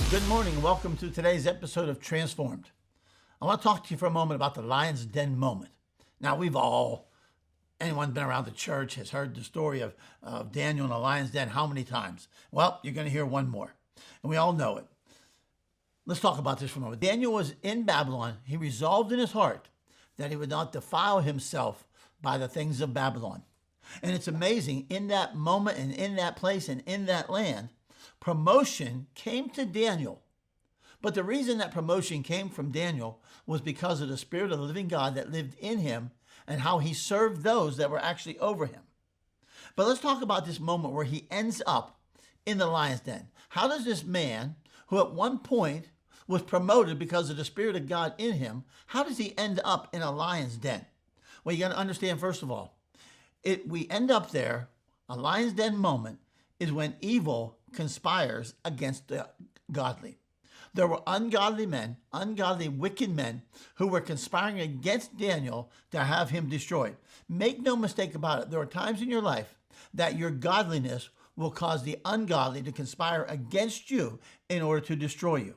Good morning and welcome to today's episode of Transformed. I want to talk to you for a moment about the lion's den moment. Now, anyone been around the church has heard the story of Daniel in the lion's den how many times? Well, you're going to hear one more, and we all know it. Let's talk about this for a moment. Daniel was in Babylon. He resolved in his heart that he would not defile himself by the things of Babylon. And it's amazing, in that moment and in that place and in that land, promotion came to Daniel. But the reason that promotion came from Daniel was because of the Spirit of the living God that lived in him and how he served those that were actually over him. But let's talk about this moment where he ends up in the lion's den. How does this man, who at one point was promoted because of the Spirit of God in him, how does he end up in a lion's den? Well, you got to understand, first of all, we end up there. A lion's den moment is when evil conspires against the godly. There were ungodly men, wicked men, who were conspiring against Daniel to have him destroyed. Make no mistake about it. There are times in your life that your godliness will cause the ungodly to conspire against you in order to destroy you.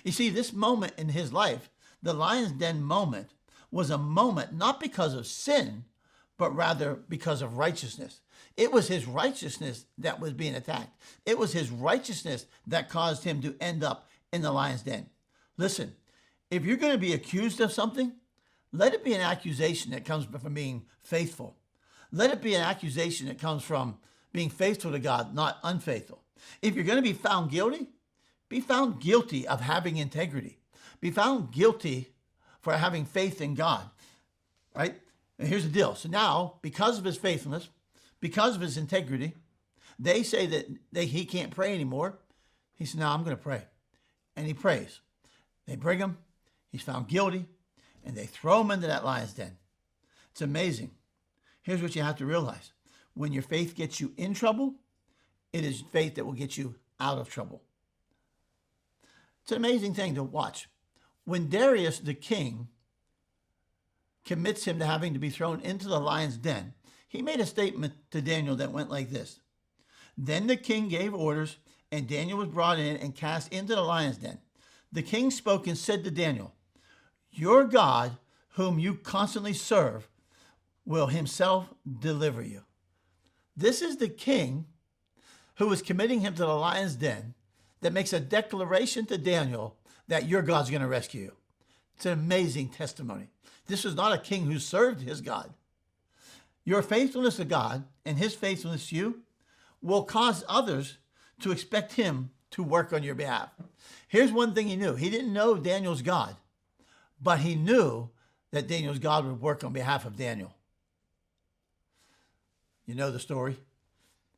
You see, this moment in his life, the lion's den moment, was a moment not because of sin, but rather because of righteousness. It was his righteousness that was being attacked. It was his righteousness that caused him to end up in the lion's den. Listen, if you're going to be accused of something, let it be an accusation that comes from being faithful. Let it be an accusation that comes from being faithful to God, not unfaithful. If you're going to be found guilty, be found guilty of having integrity. Be found guilty for having faith in God, right? And here's the deal. So now, because of his faithfulness, because of his integrity, they say that he can't pray anymore. He said, no, I'm going to pray. And he prays. They bring him. He's found guilty. And they throw him into that lion's den. It's amazing. Here's what you have to realize. When your faith gets you in trouble, it is faith that will get you out of trouble. It's an amazing thing to watch. When Darius, the king, commits him to having to be thrown into the lion's den, he made a statement to Daniel that went like this. Then the king gave orders, and Daniel was brought in and cast into the lion's den. The king spoke and said to Daniel, your God, whom you constantly serve, will himself deliver you. This is the king who is committing him to the lion's den that makes a declaration to Daniel that your God's going to rescue you. It's an amazing testimony. This is not a king who served his God. Your faithfulness to God and his faithfulness to you will cause others to expect him to work on your behalf. Here's one thing he knew. He didn't know Daniel's God, but he knew that Daniel's God would work on behalf of Daniel. You know the story.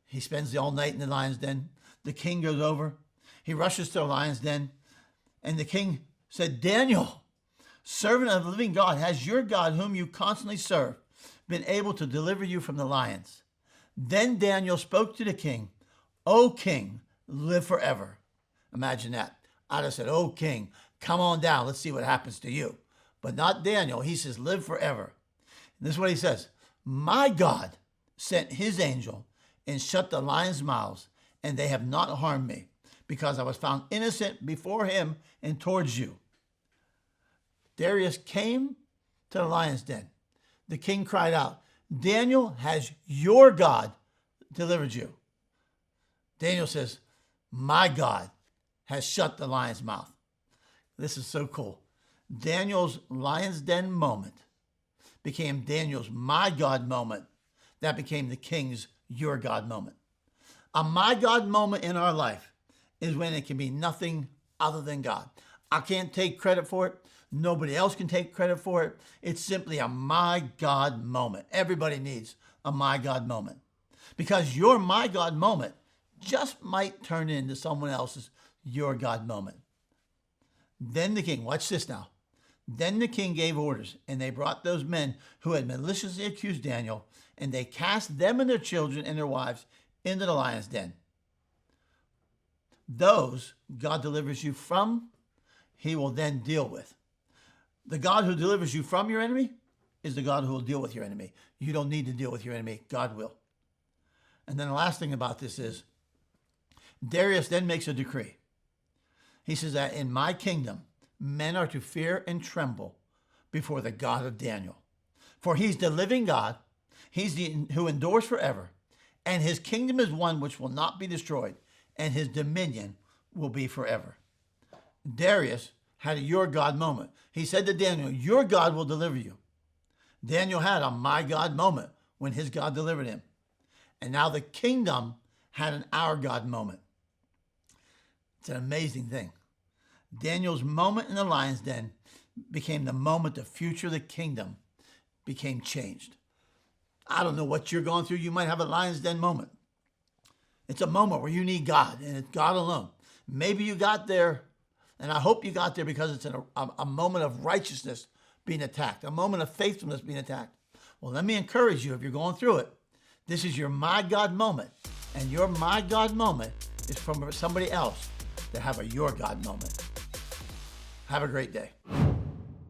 He spends the all night in the lion's den. The king goes over. He rushes to the lion's den. And the king said, Daniel, servant of the living God, has your God, whom you constantly serve, been able to deliver you from the lions? Then Daniel spoke to the king, O king, live forever. Imagine that. I'd have said, O king, come on down. Let's see what happens to you. But not Daniel. He says, live forever. And this is what he says. My God sent his angel and shut the lions' mouths, and they have not harmed me, because I was found innocent before him and towards you. Darius came to the lion's den. The king cried out, Daniel, has your God delivered you? Daniel says, my God has shut the lion's mouth. This is so cool. Daniel's lion's den moment became Daniel's my God moment. That became the king's your God moment. A my God moment in our life is when it can be nothing other than God. I can't take credit for it. Nobody else can take credit for it. It's simply a my God moment. Everybody needs a my God moment, because your my God moment just might turn into someone else's your God moment. Then the king, watch this now. Then the king gave orders, and they brought those men who had maliciously accused Daniel, and they cast them and their children and their wives into the lion's den. Those God delivers you from, he will then deal with. The God who delivers you from your enemy is the God who will deal with your enemy. You don't need to deal with your enemy. God will. And then the last thing about this is, Darius then makes a decree. He says that in my kingdom, men are to fear and tremble before the God of Daniel. For he's the living God. He's who endures forever. And his kingdom is one which will not be destroyed. And his dominion will be forever. Darius had a your God moment. He said to Daniel, your God will deliver you. Daniel had a my God moment when his God delivered him. And now the kingdom had an our God moment. It's an amazing thing. Daniel's moment in the lion's den became the moment the future of the kingdom became changed. I don't know what you're going through. You might have a lion's den moment. It's a moment where you need God, and it's God alone. Maybe you got there, and I hope you got there because it's a moment of righteousness being attacked, a moment of faithfulness being attacked. Well, let me encourage you, if you're going through it, this is your my God moment, and your my God moment is from somebody else to have a your God moment. Have a great day.